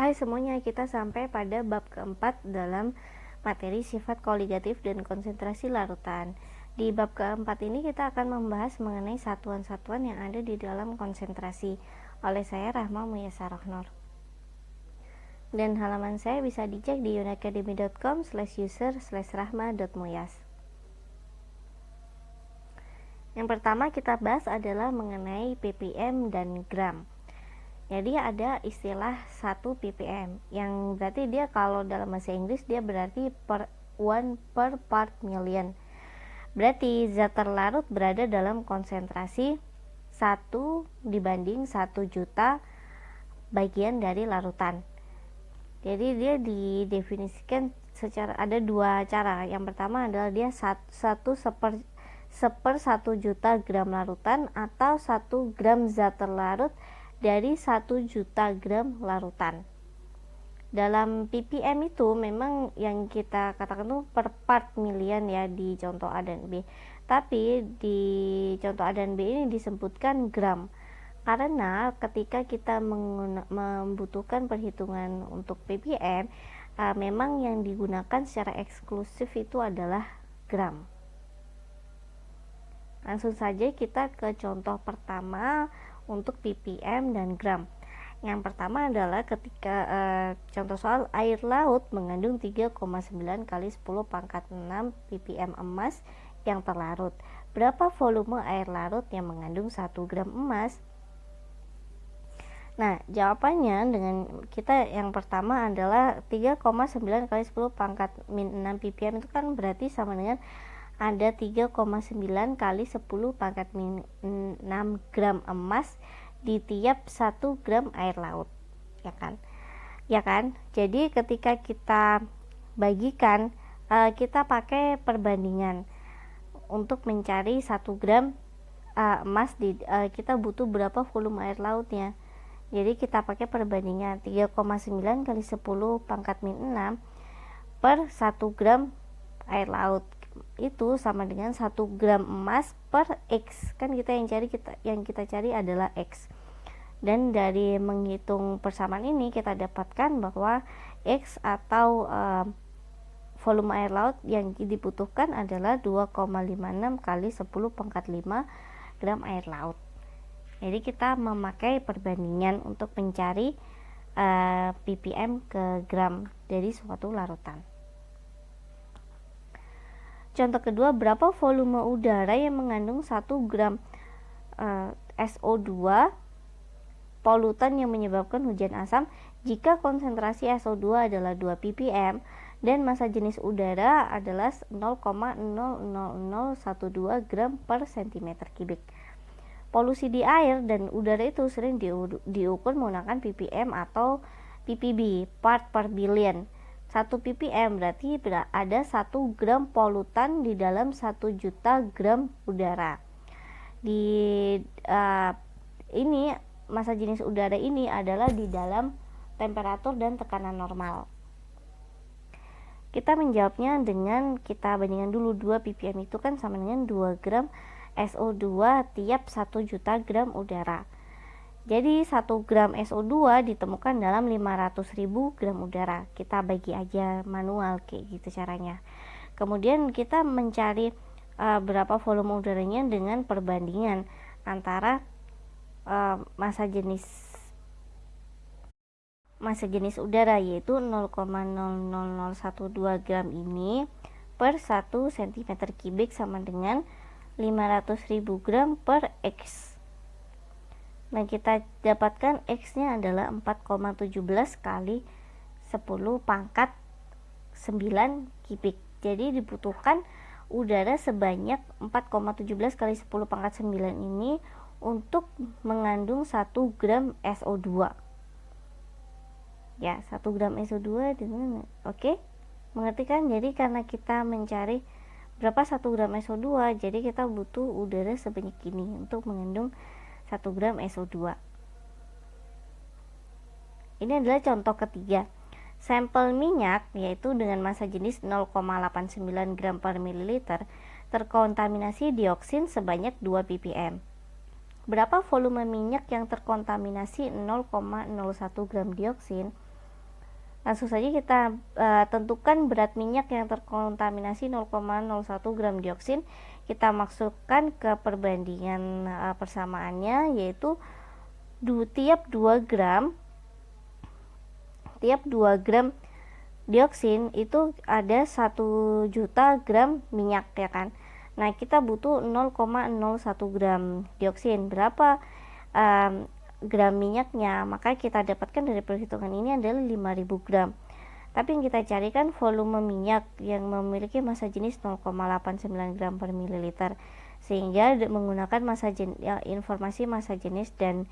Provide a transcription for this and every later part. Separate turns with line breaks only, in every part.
Hai semuanya, kita sampai pada bab keempat dalam materi sifat koligatif dan konsentrasi larutan. Di bab keempat ini kita akan membahas mengenai satuan-satuan yang ada di dalam konsentrasi. Oleh saya Rahma Muyasarohnor. Dan halaman saya bisa dicek di unacademy.com/user/rahma.muyas. Yang pertama kita bahas adalah mengenai ppm dan gram. Jadi ada istilah 1 ppm yang berarti dia kalau dalam bahasa Inggris dia berarti one per part million. Berarti zat terlarut berada dalam konsentrasi 1 dibanding 1 juta bagian dari larutan. Jadi dia didefinisikan secara ada dua cara. Yang pertama adalah dia 1/1 juta gram larutan atau 1 gram zat terlarut dari 1 juta gram larutan. Dalam ppm itu memang yang kita katakan itu per part million ya di contoh A dan B. Tapi di contoh A dan B ini disebutkan gram. Karena ketika kita membutuhkan perhitungan untuk ppm, memang yang digunakan secara eksklusif itu adalah gram. Langsung saja kita ke contoh pertama untuk ppm dan gram. Yang pertama adalah ketika contoh soal air laut mengandung 3,9 kali 10 pangkat 6 ppm emas yang terlarut. Berapa volume air larut yang mengandung 1 gram emas? Nah, jawabannya dengan kita yang pertama adalah 3,9 kali 10 pangkat min 6 ppm itu kan berarti sama dengan ada 3,9 kali 10 pangkat min 6 gram emas di tiap 1 gram air laut, ya kan? Jadi ketika kita bagikan, kita pakai perbandingan untuk mencari 1 gram emas kita butuh berapa volume air lautnya. Jadi kita pakai perbandingan 3,9 kali 10 pangkat min 6 per 1 gram air laut itu sama dengan 1 gram emas per X. Kan yang kita cari adalah X. Dan dari menghitung persamaan ini kita dapatkan bahwa X atau volume air laut yang dibutuhkan adalah 2,56 kali 10 pangkat 5 gram air laut. Jadi kita memakai perbandingan untuk mencari ppm ke gram dari suatu larutan. Contoh kedua, berapa volume udara yang mengandung 1 gram SO2 polutan yang menyebabkan hujan asam jika konsentrasi SO2 adalah 2 ppm dan massa jenis udara adalah 0,00012 gram per cm kubik. Polusi di air dan udara itu sering diukur menggunakan ppm atau ppb, part per billion. 1 ppm berarti ada 1 gram polutan di dalam 1 juta gram udara. Ini massa jenis udara ini adalah di dalam temperatur dan tekanan normal. Kita menjawabnya dengan kita bandingkan dulu 2 ppm itu kan sama dengan 2 gram SO2 tiap 1 juta gram udara. Jadi 1 gram SO2 ditemukan dalam 500.000 gram udara. Kita bagi aja manual kayak gitu caranya. Kemudian kita mencari berapa volume udaranya dengan perbandingan antara massa jenis udara yaitu 0,00012 gram ini per 1 cm kubik sama dengan 500.000 gram per X. Nah, kita dapatkan X-nya adalah 4,17 kali 10 pangkat 9 kubik. Jadi dibutuhkan udara sebanyak 4,17 kali 10 pangkat 9 ini untuk mengandung 1 gram SO2. Ya, 1 gram SO2 di mana? Oke. Mengerti kan? Jadi karena kita mencari berapa 1 gram SO2, jadi kita butuh udara sebanyak ini untuk mengandung 1 gram SO2. Ini adalah contoh ketiga. Sampel minyak yaitu dengan massa jenis 0,89 gram per mililiter terkontaminasi dioksin sebanyak 2 ppm. Berapa volume minyak yang terkontaminasi 0,01 gram dioksin? Langsung saja kita tentukan berat minyak yang terkontaminasi 0,01 gram dioksin. Kita masukkan ke perbandingan persamaannya, yaitu tiap 2 gram dioksin itu ada 1 juta gram minyak, ya kan. Nah, kita butuh 0,01 gram dioksin. Berapa gram minyaknya? Maka kita dapatkan dari perhitungan ini adalah 5000 gram. Tapi yang kita carikan volume minyak yang memiliki massa jenis 0,89 gram per mililiter. Sehingga menggunakan informasi massa jenis dan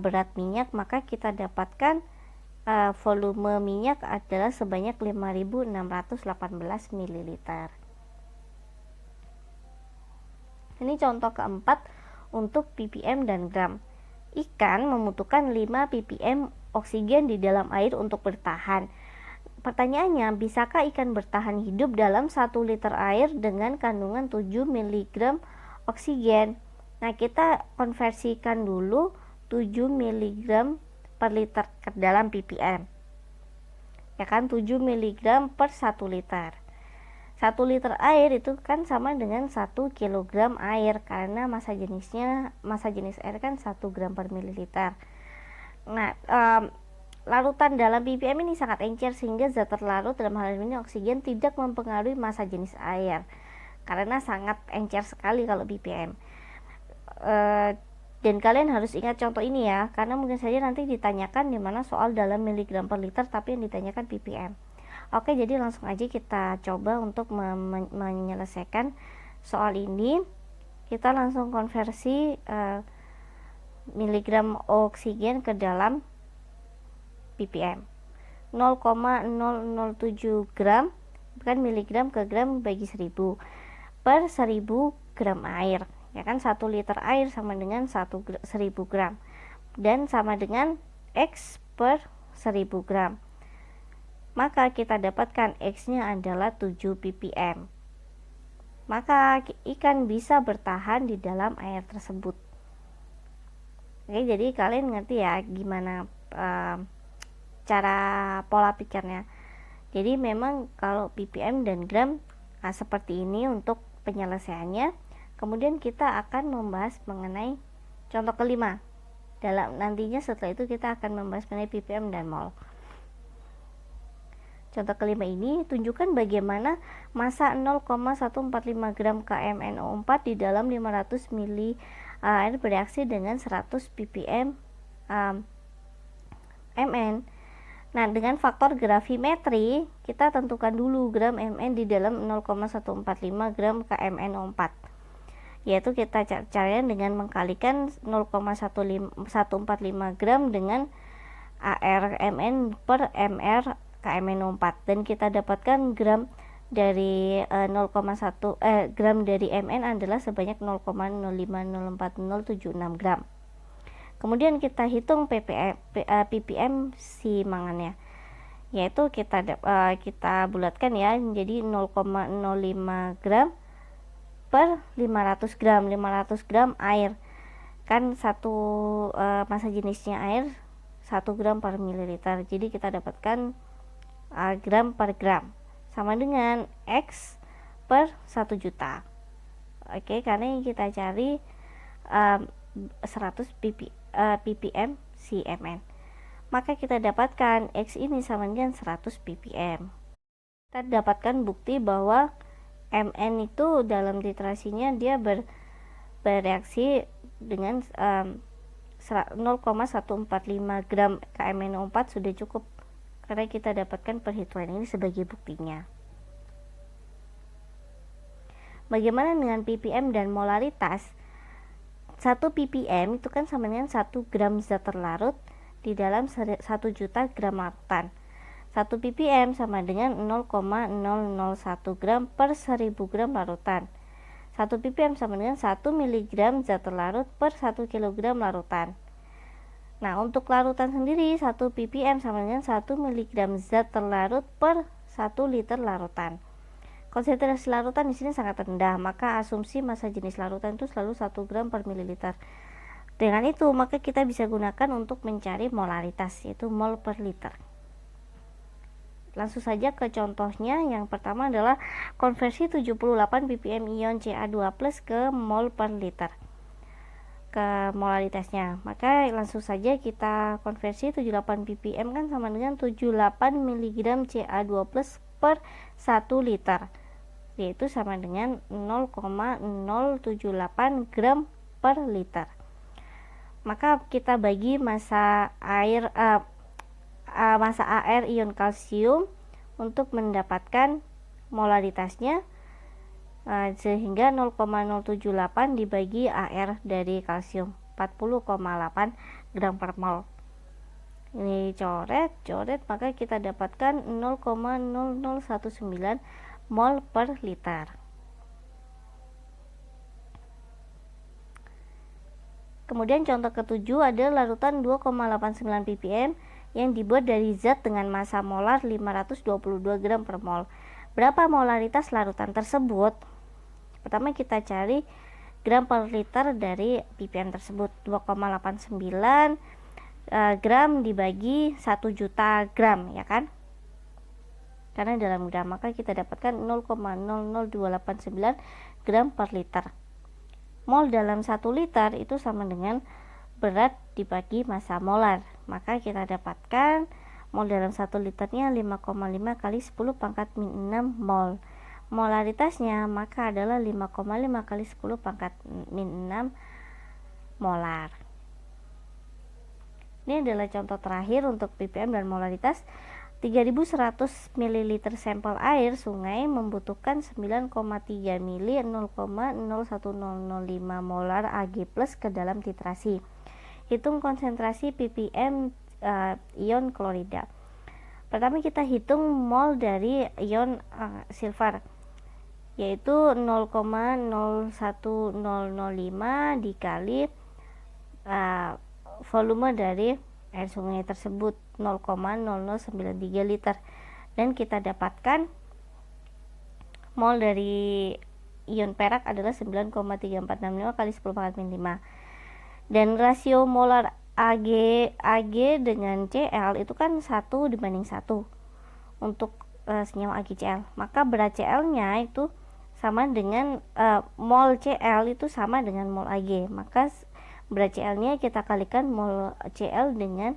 berat minyak, maka kita dapatkan volume minyak adalah sebanyak 5618 ml. Ini contoh keempat untuk ppm dan gram. Ikan membutuhkan 5 ppm oksigen di dalam air untuk bertahan. Pertanyaannya, bisakah ikan bertahan hidup dalam 1 liter air dengan kandungan 7 mg oksigen? Nah, kita konversikan dulu 7 mg per liter ke dalam ppm, ya kan, 7 mg per 1 liter. 1 liter air itu kan sama dengan 1 kg air, karena massa jenis air kan 1 gram per mililiter. Nah, larutan dalam ppm ini sangat encer, sehingga zat terlarut dalam hal ini oksigen tidak mempengaruhi massa jenis air, karena sangat encer sekali kalau ppm. Dan kalian harus ingat contoh ini ya, karena mungkin saja nanti ditanyakan di mana soal dalam miligram per liter tapi yang ditanyakan ppm. Oke, jadi langsung aja kita coba untuk menyelesaikan soal ini. Kita langsung konversi miligram oksigen ke dalam ppm. 0,007 gram, bukan miligram ke gram bagi 1000 per 1000 gram air, ya kan. 1 liter air sama dengan 1000 gram, dan sama dengan X per 1000 gram. Maka kita dapatkan X nya adalah 7 ppm. Maka ikan bisa bertahan di dalam air tersebut. Oke, jadi kalian ngerti ya gimana cara pola pikirnya. Jadi memang kalau ppm dan gram seperti ini untuk penyelesaiannya. Kemudian kita akan membahas mengenai contoh kelima. Nantinya setelah itu kita akan membahas mengenai ppm dan mol. Contoh kelima ini, tunjukkan bagaimana massa 0,145 gram KMNO4 di dalam 500 ml air bereaksi dengan 100 ppm Mn. Nah, dengan faktor gravimetri, kita tentukan dulu gram Mn di dalam 0,145 gram KMNO4. Yaitu kita caranya dengan mengkalikan 0,145 gram dengan ARMN per MR KMNO4, dan kita dapatkan gram dari gram dari Mn adalah sebanyak 0,0504076 gram. Kemudian kita hitung ppm simangannya, yaitu kita bulatkan ya menjadi 0,05 gram per 500 gram. 500 gram air kan massa jenisnya air 1 gram per mililiter, jadi kita dapatkan gram per gram sama dengan X per 1 juta. Oke, karena yang kita cari 100 ppm Cmn, maka kita dapatkan X ini sama dengan 100 ppm. Kita dapatkan bukti bahwa Mn itu dalam titrasinya dia bereaksi dengan 0,145 gram KMNO4 sudah cukup, karena kita dapatkan perhitungan ini sebagai buktinya. Bagaimana dengan ppm dan molaritas? 1 ppm itu kan sama dengan 1 gram zat terlarut di dalam 1 juta gram larutan. 1 ppm sama dengan 0,001 gram per 1000 gram larutan. 1 ppm sama dengan 1 mg zat terlarut per 1 kg larutan. Nah, untuk larutan sendiri 1 ppm sama dengan 1 mg zat terlarut per 1 liter larutan. Konsentrasi larutan di sini sangat rendah, maka asumsi massa jenis larutan itu selalu 1 gram per mililiter. Dengan itu, maka kita bisa gunakan untuk mencari molaritas, yaitu mol per liter. langsung saja ke contohnya. Yang pertama adalah konversi 78 ppm ion Ca2+ ke mol per liter ke molaritasnya. Maka langsung saja kita konversi 78 ppm kan sama dengan 78 mg Ca2+ per 1 liter, yaitu sama dengan 0,078 gram per liter. Maka kita bagi massa air ion kalsium untuk mendapatkan molaritasnya, sehingga 0,078 dibagi AR dari kalsium 40,8 gram per mol. Ini coret, maka kita dapatkan 0,0019 mol per liter. Kemudian contoh ketujuh ada larutan 2,89 ppm yang dibuat dari zat dengan massa molar 522 gram per mol. Berapa molaritas larutan tersebut? Pertama kita cari gram per liter dari ppm tersebut. 2,89 gram dibagi 1 juta gram, ya kan? Karena dalam gram, maka kita dapatkan 0,00289 gram per liter. Mol dalam 1 liter itu sama dengan berat dibagi massa molar. Maka kita dapatkan mol dalam 1 liternya 5,5 kali 10 pangkat min 6 mol. Molaritasnya maka adalah 5,5 kali 10 pangkat min 6 molar. Ini adalah contoh terakhir untuk ppm dan molaritas. 3100 ml sampel air sungai membutuhkan 9,3 mili 0,01005 molar Ag+ ke dalam titrasi. Hitung konsentrasi ppm ion klorida. Pertama kita hitung mol dari ion silver, yaitu 0,01005 dikali volume dari air sungai tersebut 0,0093 liter, dan kita dapatkan mol dari ion perak adalah 9,3465 kali 10 pangkat min 5, dan rasio molar Ag dengan Cl itu kan 1:1 untuk senyawa AgCl. Maka berat Cl nya itu sama dengan mol Cl itu sama dengan mol Ag, maka berat Cl nya kita kalikan mol Cl dengan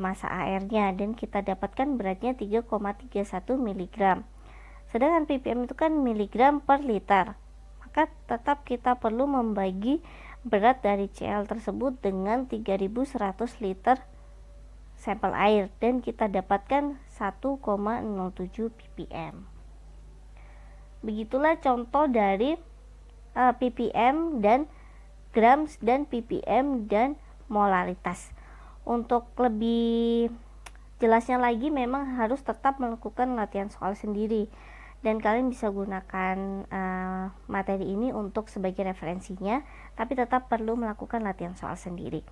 massa AR nya, dan kita dapatkan beratnya 3,31 mg. Sedangkan ppm itu kan miligram per liter, maka tetap kita perlu membagi berat dari Cl tersebut dengan 3100 liter sampel air, dan kita dapatkan 1,07 ppm. Begitulah contoh dari ppm dan grams dan ppm dan molaritas. Untuk lebih jelasnya lagi memang harus tetap melakukan latihan soal sendiri, dan kalian bisa gunakan materi ini untuk sebagai referensinya, tapi tetap perlu melakukan latihan soal sendiri.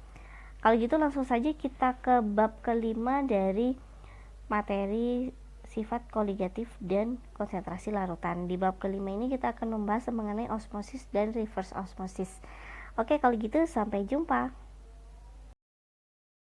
Kalau gitu langsung saja kita ke bab kelima dari materi sifat koligatif dan konsentrasi larutan. Di bab kelima ini kita akan membahas mengenai osmosis dan reverse osmosis. Oke, kalau gitu sampai jumpa.